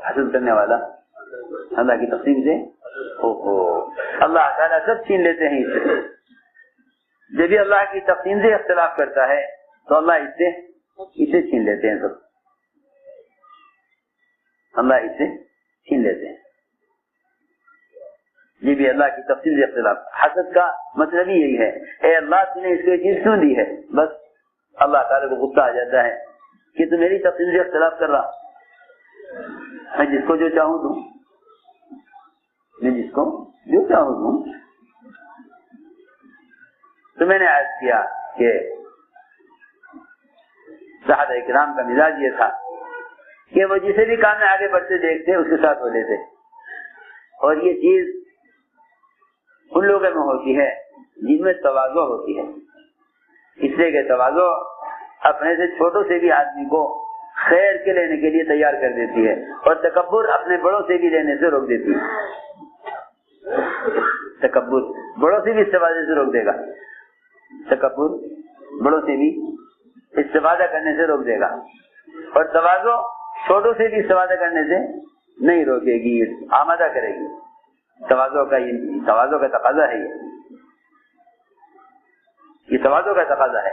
حسد کرنے والا اللہ کی تقسیم سے اللہ تعالیٰ سب چھین لیتے ہیں اس سے. جب بھی اللہ کی تقسیم سے اختلاف کرتا ہے تو اللہ اسے چھین لیتے ہیں. سب اللہ اسے چھین لیتے ہیں. یہ بھی اللہ کی تقسیم سے اختلاف. حسد کا مطلب ہی یہی ہے, اے اللہ تم نے اس کو یہ چیز کیوں دی ہے. بس اللہ تعالیٰ کو غصہ آ جاتا ہے کہ تو میری تقسیم سے اختلاف کر رہا, میں جس کو جو چاہوں دوں, میں جس کو جو چاہوں دوں. تو میں نے عرض کیا کہ صحابہ کرام کا مزاج یہ تھا کہ وہ جسے بھی کام میں آگے بڑھتے دیکھتے اس کے ساتھ ہو لیتے, اور یہ چیز ان لوگوں میں ہوتی ہے جن میں تواضع ہوتی ہے. اس لیے کہ تواضع اپنے سے چھوٹوں سے بھی آدمی کو خیر کے لینے کے لیے تیار کر دیتی ہے, اور تکبر اپنے بڑوں سے بھی لینے سے روک دیتی ہے. تکبر بڑوں سے بھی استفادے سے روک دے گا, تکبر بڑوں سے بھی استفادہ کرنے سے روک دے گا, اور تواضع چھوٹوں سے بھی استفادہ کرنے سے نہیں روکے گی, آمادہ کرے گی. تواضع کا تقاضا ہے, یہ تواضع کا تقاضا ہے.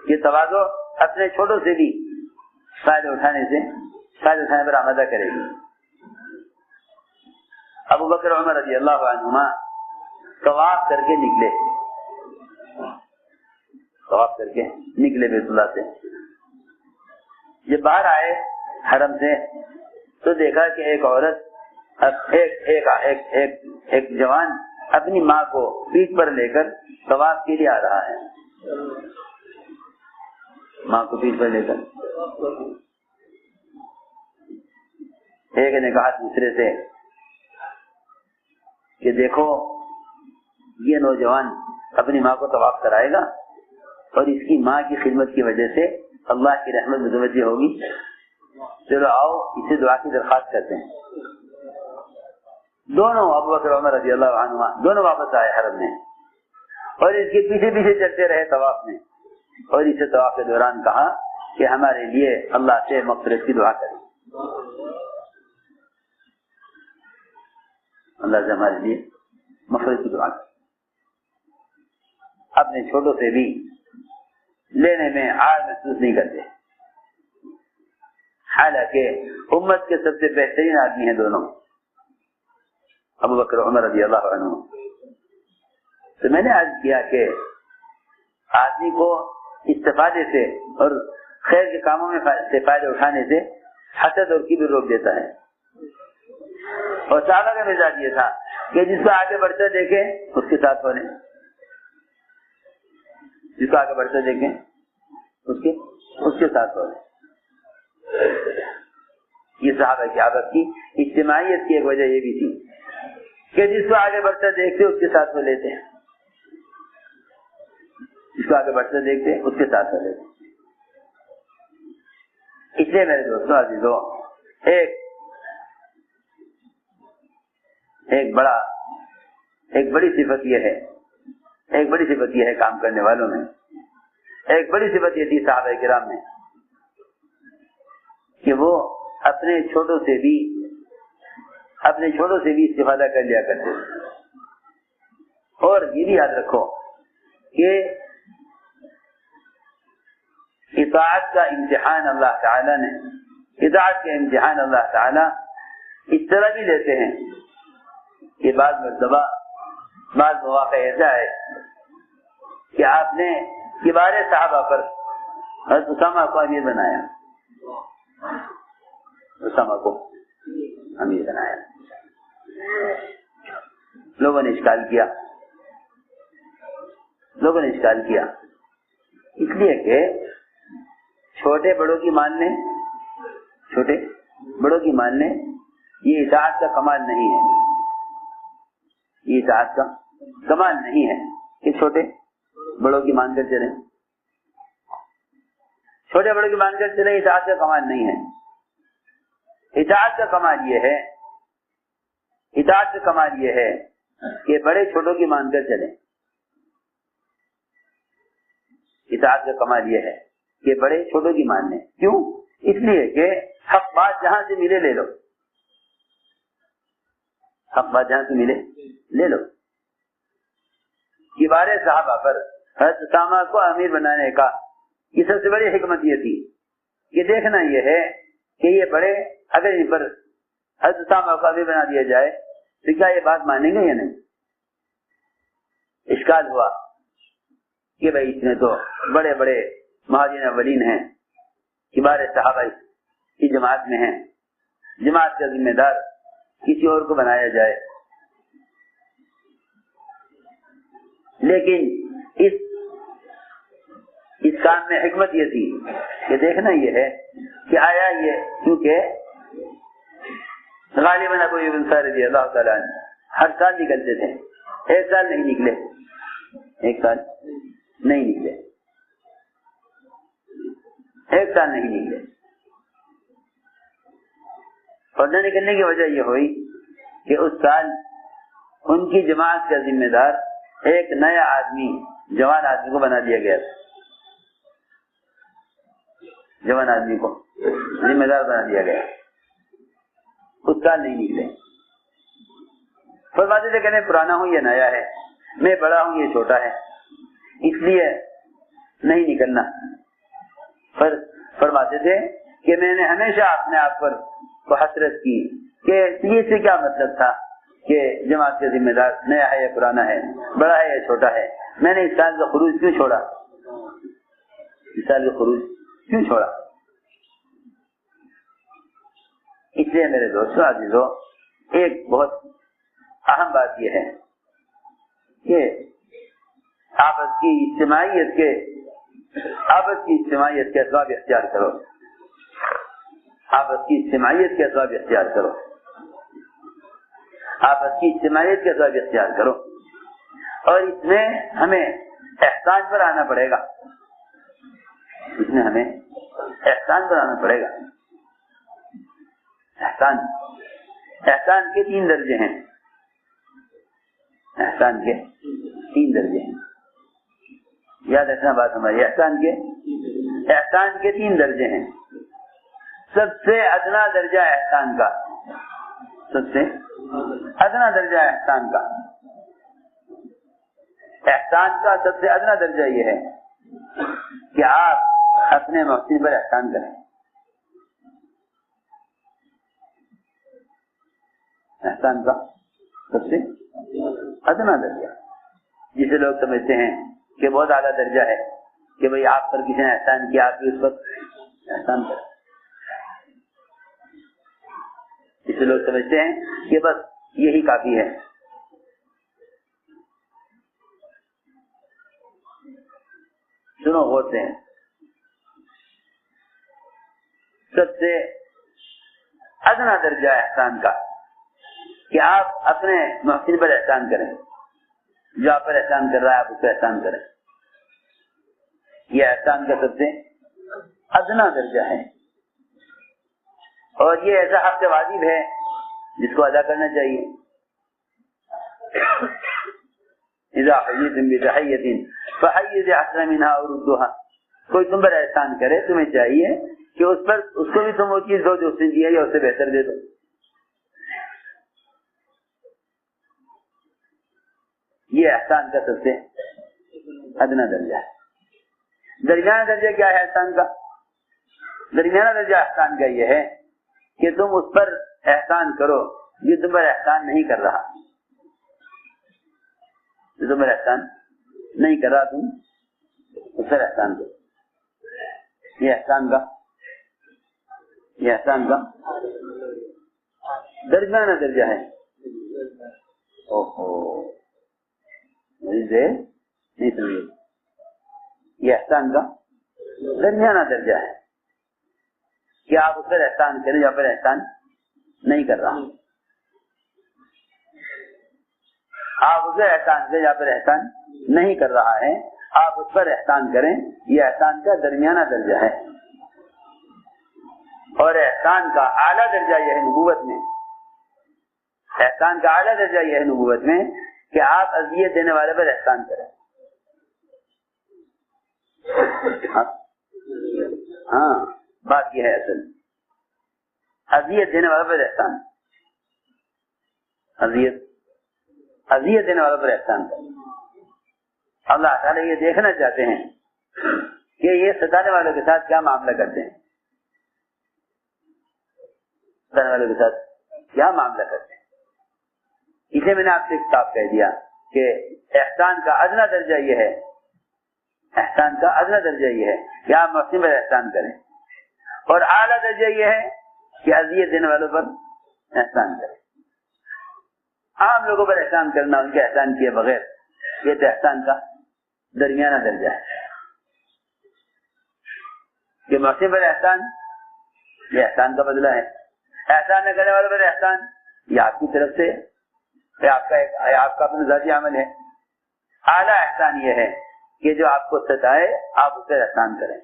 یہ تواضع اپنے چھوٹوں سے بھی فائدہ اٹھانے پر آمادہ کرے گی. ابو بکر عمر رضی اللہ عنہما طواف کر کے نکلے بیت اللہ سے. جب باہر آئے حرم سے تو دیکھا کہ ایک عورت, ایک جوان اپنی ماں کو پیٹھ پر لے کر طواف کے لیے آ رہا ہے. ماں کو پیٹھ پر لے کر ایک نے کہا دوسرے سے کہ دیکھو یہ نوجوان اپنی ماں کو طواف کرائے گا اور اس کی ماں کی خدمت کی وجہ سے اللہ کی رحمت متوجہ ہوگی, چلو آؤ اسے دعا کی درخواست کرتے ہیں. دونوں ابو بکر عمر رضی اللہ عنہ دونوں واپس آئے حرم میں, اور اس کے پیچھے پیچھے چلتے رہے طواف میں, اور اسے طواف کے دوران کہا کہ ہمارے لیے اللہ سے مغفرت کی دعا کریں, اللہ سے ہمارے لیے مغفرت کی دعا کریں. اپنے چھوٹوں سے بھی لینے میں عار محسوس نہیں کرتے, حالانکہ امت کے سب سے بہترین آدمی ہیں دونوں, ابو بکر عمر رضی اللہ عنہ. تو میں نے عرض کیا کہ آدمی کو استفادے سے اور خیر کے کاموں میں سے فائدہ اٹھانے سے حسد اور کبر روک دیتا ہے. اور صحابہ کا مزاج یہ تھا کہ جس کو آگے بڑھتے دیکھیں اس کے ساتھ ہونے, جس کو آگے بڑھتے دیکھیں اس کے ساتھ ہونے. یہ صحابہ کی عادت کی اجتماعیت کی ایک وجہ یہ بھی تھی کہ جس کو آگے بڑھتے دیکھتے اس کے ساتھ ہو لیتے ہیں, جس کو آگے بڑھتے دیکھتے اس کے ساتھ ہو لیتے. اس لیے میرے دوستوں عزیزوں, ایک بڑی صفت یہ ہے کام کرنے والوں میں, ایک بڑی صفت یہ تھی صحابہ کرام میں کہ وہ اپنے چھوٹوں سے بھی استفادہ کر لیا کرتے. اور یہ بھی یاد رکھو کہ اطاعت کا امتحان اللہ تعالی اس طرح بھی لیتے ہیں کہ بعض مواقع ایسا ہے کہ آپ نے کبار صحابہ پر حضرت اسامہ کو امیر بنایا, لوگوں نے اشکال کیا اس لیے کہ چھوٹے بڑوں کی ماننے یہ اطاعت کا کمال نہیں ہے. یہ اطاعت کا کمال نہیں ہے کہ چھوٹے بڑوں کی مان کر چلیں, چھوٹے بڑوں کی مان کر چلیں, اطاعت کا کمال نہیں ہے. اطاعت کا کمال یہ ہے کہ بڑے چھوٹوں کی مان کر چلیں. اطاعت کا کمال یہ ہے کہ بڑے چھوٹوں کی مان لیں. کیوں؟ اس لیے کہ حق بات جہاں سے ملے لے لو, حق بات جہاں سے ملے لے لو. کبار صحابہ پر حضرت اسامہ کو امیر بنانے کا یہ سب سے بڑی حکمت یہ تھی کہ دیکھنا یہ ہے کہ یہ بڑے اگر ان پر حضرت اسامہ کو امیر بنا دیا جائے تو کیا یہ بات مانیں گے یا نہیں. اشکال ہوا کہ بھائی اس میں تو بڑے بڑے مہاجرین اولین ہیں, کبار صحابہ کی جماعت میں ہیں, جماعت کا ذمہ دار کسی اور کو بنایا جائے. لیکن اس کام میں حکمت یہ تھی کہ دیکھنا یہ ہے کہ آیا یہ, کیونکہ غالباً ابو ایوب انصاری رضی اللہ تعالیٰ عنہ ہر سال نکلتے تھے, ایک سال نہیں نکلے, ایک سال نہیں نکلے, ایک سال نہیں نکلے. اور نہ نکلنے کی وجہ یہ ہوئی کہ اس سال ان کی جماعت کا ذمہ دار ایک نیا آدمی, جوان آدمی کو بنا دیا گیا تھا. جوان آدمی کو ذمہ دار بنا دیا گیا, اس سال نہیں نکلے. فرماتے تھے کہ میں پرانا ہوں یہ نیا ہے, میں بڑا ہوں یہ چھوٹا ہے, اس لیے نہیں نکلنا. فرماتے تھے کہ میں نے ہمیشہ اپنے آپ پر حسرت کی کہ یہ سے کیا مطلب تھا کہ جماعت کا ذمہ دار نیا ہے یا پرانا ہے, بڑا ہے یا چھوٹا ہے, میں نے اس سال کا خروج کیوں چھوڑا, اس سال کا خروج کیوں چھوڑا. اس لیے میرے دوستوں عزیزوں, ایک بہت اہم بات یہ ہے کہ آپس کی اجتماعیت کے اسباب اختیار کرو, آپس کی اجتماعیت کے اسباب اختیار کرو, آپس کی اجتماعیت کے اسباب اختیار کرو. اور اس میں ہمیں احسان پر آنا پڑے گا, اس میں ہمیں احسان پر آنا پڑے گا. احسان کے 3 درجے ہیں, احسان کے 3 درجے ہیں, یاد رکھنا بات ہماری. احسان کے 3 درجے ہیں. سب سے ادنا درجہ احسان کا, سب سے ادنا درجہ احسان کا, احسان کا سب سے ادنا درجہ یہ ہے کہ آپ اپنے محسن پر احسان کریں. احسان کا سب سے ادنا درجہ, جسے لوگ سمجھتے ہیں کہ بہت اعلیٰ درجہ ہے کہ بھئی آپ پر کسی نے احسان کیا, آپ بھی اس پر احسان کریں. جسے لوگ سمجھتے ہیں کہ بس یہی کافی ہے. سنو غور سے, سب سے ادنا درجہ احسان کا کہ آپ اپنے محسن پر احسان کریں, جو آپ پر احسان کر رہا ہے آپ اس پر احسان کریں. یہ احسان کا سب سے ادنا درجہ ہے, اور یہ ایسا حق واجب ہے جس کو ادا کرنا چاہیے. اذا حییتم بتحیۃ فحیوا باحسن منها او ردوها, کوئی تم پر احسان کرے تمہیں چاہیے کہ اس کو بھی تم وہ چیز دو جو اس نے دی ہے یا اس سے بہتر دے دو. یہ احسان کا سب سے ادنا درجہ ہے. درمیانہ درجہ کیا ہے احسان کا؟ درمیانہ درجہ احسان کا یہ ہے کہ تم اس پر احسان کرو جو تم پر احسان نہیں کر رہا, جو تم پر احسان نہیں کر رہا تم اس پر احسان کرو. یہ احسان کا درمیانہ درجہ ہے. نہیں سمجھے, یہ احسان کا درمیانہ درجہ ہے کہ آپ اس پر احسان کریں یا پر احسان نہیں کر رہا. آپ اس پر احسان کریں یا پر احسان نہیں کر رہا ہے, آپ اس پر احسان کریں, یہ احسان کا درمیانہ درجہ ہے. اور احسان کا اعلیٰ درجہ یہ ہے نبوت میں, احسان کا اعلیٰ درجہ یہ ہے نبوت میں کہ آپ اذیت دینے والے پر احسان کریں. ہاں بات یہ ہے, اصل اذیت دینے والے پر احسان, اذیت دینے والوں پر احسان کریں. اللہ تعالیٰ یہ دیکھنا چاہتے ہیں کہ یہ ستانے والوں کے ساتھ کیا معاملہ کرتے ہیں, ستانے والوں کے ساتھ کیا معاملہ کرتے ہیں. اسے میں نے آپ سے صاف کہہ دیا کہ احسان کا ادنا درجہ یہ ہے, احسان کا ادنا درجہ یہ ہے کہ آپ محسن پر احسان کریں, اور اعلیٰ درجہ یہ ہے کہ اذیت دینے والوں پر احسان کریں. عام لوگوں پر احسان کرنا, ان کے احسان کیے بغیر, یہ تو احسان کا درمیانہ درجہ ہے. کہ محسن پر احسان, یہ احسان کا بدلہ ہے. احسان نہ کرنے والوں پر احسان, یہ آپ کی طرف سے آپ کا اپنا ذاتی عمل ہے. اعلیٰ احسان یہ ہے کہ جو آپ کو ستائے آپ اس پر احسان کریں.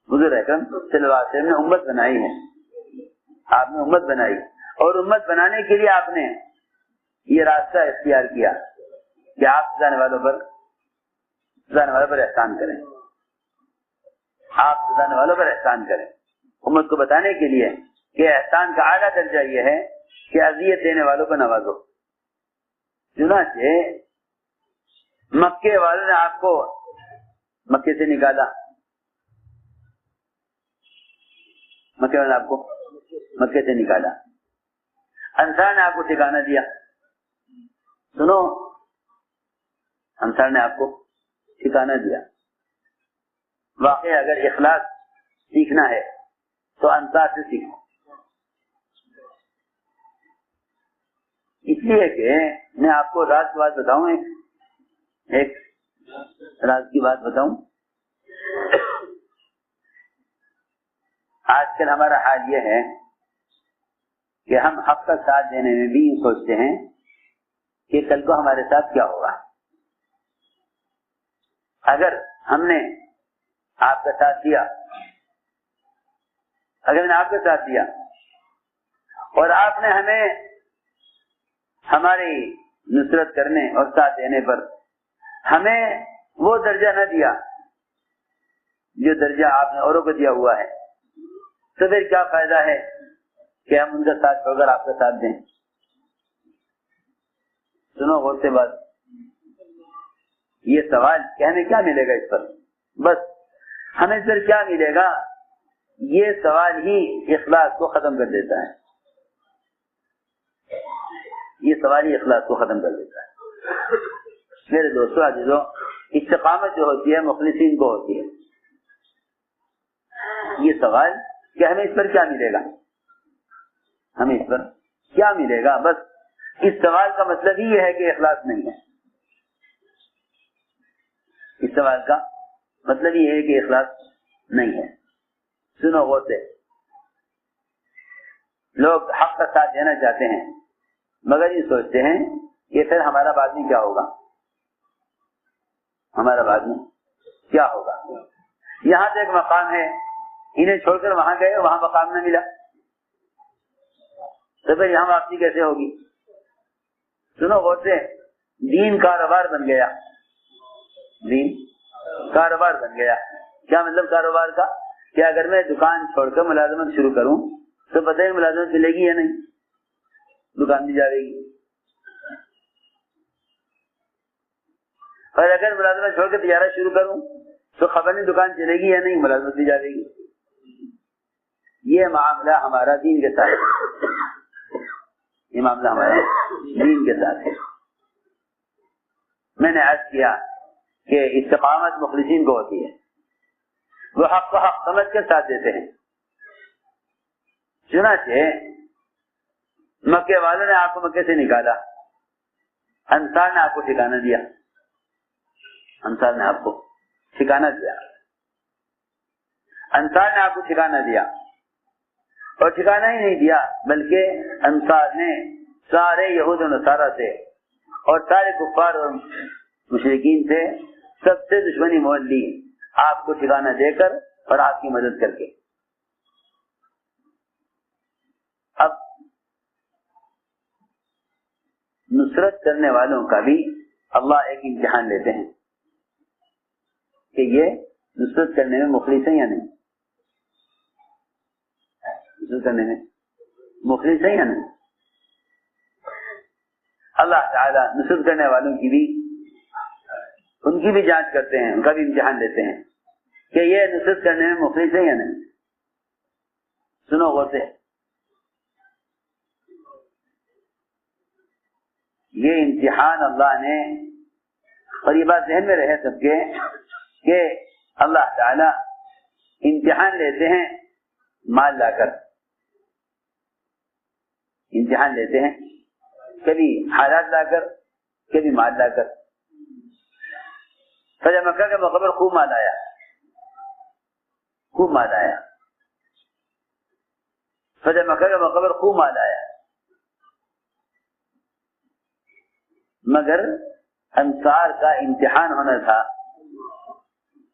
حضور اکرم صلی اللہ علیہ وسلم نے امت بنائی ہے, آپ نے امت بنائی, اور امت بنانے کے لیے آپ نے یہ راستہ اختیار کیا کہ آپ ستانے والوں پر احسان کریں, آپ ستانے والوں پر احسان کریں. امت کو بتانے کے لیے کہ احسان کا اعلیٰ درجہ یہ ہے کہ اذیت دینے والوں کو نوازو. چنانچہ مکے والوں نے آپ کو مکے سے نکالا, مکے والوں نے آپ کو مکے سے نکالا, انصار نے آپ کو ٹھکانہ دیا. سنو, انصار نے آپ کو ٹھکانہ دیا. واقعی اگر اخلاص سیکھنا ہے تو انصار سے سیکھو, اس لیے کہ میں آپ کو راز کی بات بتاؤں, ایک راز کی بات بتاؤں. آج کل ہمارا حال یہ ہے کہ ہم حق کا ساتھ دینے میں بھی یہ سوچتے ہیں کہ کل کو ہمارے ساتھ کیا ہوگا. اگر ہم نے آپ کا ساتھ دیا, اگر میں نے آپ کا ساتھ دیا اور آپ نے ہمیں ہماری نصرت کرنے اور ساتھ دینے پر ہمیں وہ درجہ نہ دیا جو درجہ آپ نے اوروں کو دیا ہوا ہے, تو پھر کیا فائدہ ہے کہ ہم ان کا ساتھ چھوڑ کر آپ کا ساتھ دیں. سنو غور سے بات, یہ سوال کہ ہمیں کیا ملے گا اس پر, بس ہمیں پھر کیا ملے گا, یہ سوال ہی اخلاص کو ختم کر دیتا ہے. یہ سوال ہی اخلاص کو ختم کر دیتا ہے. میرے دوستوں عزیزوں, استقامت جو ہوتی ہے مخلصین کو ہوتی ہے. یہ سوال کہ ہمیں اس پر کیا ملے گا, ہمیں اس پر کیا ملے گا, بس اس سوال کا مطلب ہی یہ ہے کہ اخلاص نہیں ہے. اس سوال کا مطلب یہ ہے کہ اخلاص نہیں ہے. سنو غور سے, لوگ حق کا ساتھ دینا چاہتے ہیں مگر یہ سوچتے ہیں کہ پھر ہمارا بعد میں کیا ہوگا, ہمارا بعد میں کیا ہوگا. یہاں تو ایک مقام ہے, انہیں چھوڑ کر وہاں گئے, وہاں مقام نہ ملا, تو پھر یہاں واپسی کیسے ہوگی. سنو غور سے, دین کاروبار بن گیا, دین کاروبار بن گیا. کیا مطلب کاروبار کا, کہ اگر میں دکان چھوڑ کر ملازمت شروع کروں تو پتہ ہے ملازمت ملے گی یا نہیں, دکان بھی جائے گی. اور اگر ملازمت چھوڑ کے تجارت شروع کروں تو خبر نہیں دکان چلے گی یا نہیں, ملازمت بھی جائے گی. یہ معاملہ ہمارا دین کے ساتھ ہے, یہ معاملہ ہمارے دین کے ساتھ ہے. میں نے عرض کیا کہ استقامت مخلصین کو ہوتی ہے, وہ حق کو حق سمجھ کے ساتھ دیتے ہیں. چنانچہ مکے والوں نے آپ کو مکے سے نکالا, انصار نے آپ کو ٹھکانہ دیا, انصار نے آپ کو ٹھکانہ دیا, انصار نے آپ کو ٹھکانہ دیا. اور ٹھکانہ ہی نہیں دیا بلکہ انصار نے سارے یہود و نصارہ سے اور سارے کفار اور مشرکین سے سب سے دشمنی مول لی, آپ کو ٹھکانہ دے کر اور آپ کی مدد کر کے. اب نصرت کرنے والوں کا بھی اللہ ایک امتحان لیتے ہیں کہ یہ نصرت کرنے میں مخلص ہیں یا نہیں, نصرت کرنے میں مخلص ہیں یا نہیں. اللہ تعالیٰ نصرت کرنے والوں کی بھی ان کی بھی جانچ کرتے ہیں، ان کا بھی امتحان لیتے ہیں کہ یہ نصرت کرنے میں مخلص ہے یا نہیں. سنو غور سے، یہ امتحان اللہ نے، اور یہ بات ذہن میں رہے سب کے کہ اللہ تعالیٰ امتحان لیتے ہیں مال لا کر، امتحان لیتے ہیں کبھی حالات لا کر، کبھی مال لا کر. فتح مکہ کے موقع پر خوب مال آیا، خوب مال آیا. فتح مکہ کے موقع پر خوب مال آیا، مگر انصار کا امتحان ہونا تھا.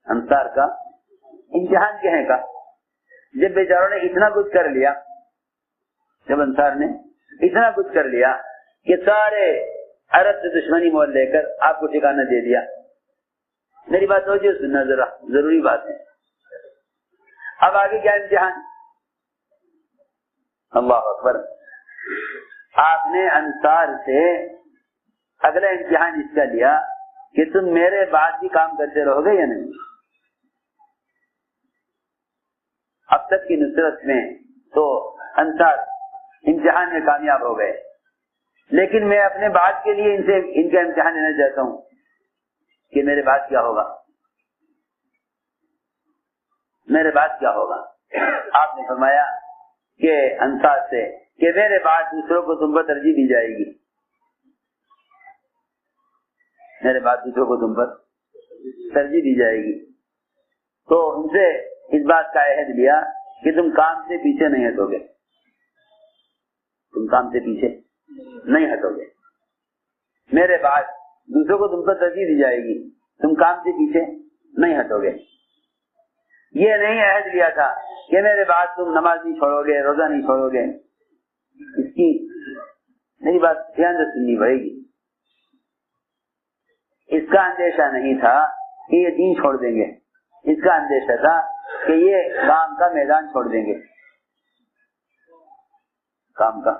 انصار کا امتحان کہنے کا، جب بیچاروں نے اتنا کچھ کر لیا، جب انصار نے اتنا کچھ کر لیا کہ سارے عرب سے دشمنی مول لے کر آپ کو ٹھکانہ دے دیا. میری بات سوچیے، سننا ذرا، ضروری بات ہے. اب آگے کیا امتحان؟ اللہ اکبر. آپ نے انصار سے اگلا امتحان اس کا لیا کہ تم میرے بعد بھی کام کرتے رہو گے یا نہیں. اب تک کی نصرت میں تو انصار امتحان میں کامیاب ہو گئے، لیکن میں اپنے بعد کے لیے ان کا امتحان لینا چاہتا ہوں کہ میرے بعد کیا ہوگا، میرے بعد کیا ہوگا. آپ نے فرمایا کہ انصار سے کہ میرے بعد دوسروں کو تم پر ترجیح دی جائے گی، میرے بعد دوسروں کو تم پر ترجیح دی جائے گی. تو ان سے اس بات کا عہد لیا کہ تم کام سے پیچھے نہیں ہٹو گے، تم کام سے پیچھے نہیں ہٹو گے. میرے بعد دوسروں کو تم پر ترجیح دی جائے گی، تم کام سے پیچھے نہیں ہٹو گے. یہ نہیں عہد لیا تھا کہ میرے بعد تم نماز نہیں چھوڑو گے، روزہ نہیں چھوڑو گے. اس کی میری بات دھیان سے سننی پڑے گی. اس کا اندیشہ نہیں تھا کہ یہ دین چھوڑ دیں گے، اس کا اندیشہ تھا کہ یہ کام کا میدان چھوڑ دیں گے، کام کا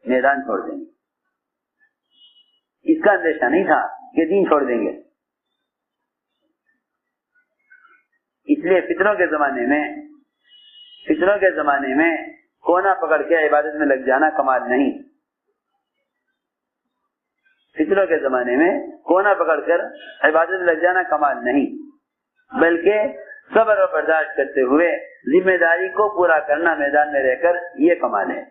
میدان چھوڑ دیں گے. اس کا اندیشہ نہیں تھا کہ دین چھوڑ دیں گے. اس لیے فتنوں کے زمانے میں کونا پکڑ کے عبادت میں لگ جانا کمال نہیں. فتنوں کے زمانے میں کونا پکڑ کر عبادت میں لگ جانا کمال نہیں، بلکہ صبر اور برداشت کرتے ہوئے ذمہ داری کو پورا کرنا میدان میں رہ کر یہ کمال ہے.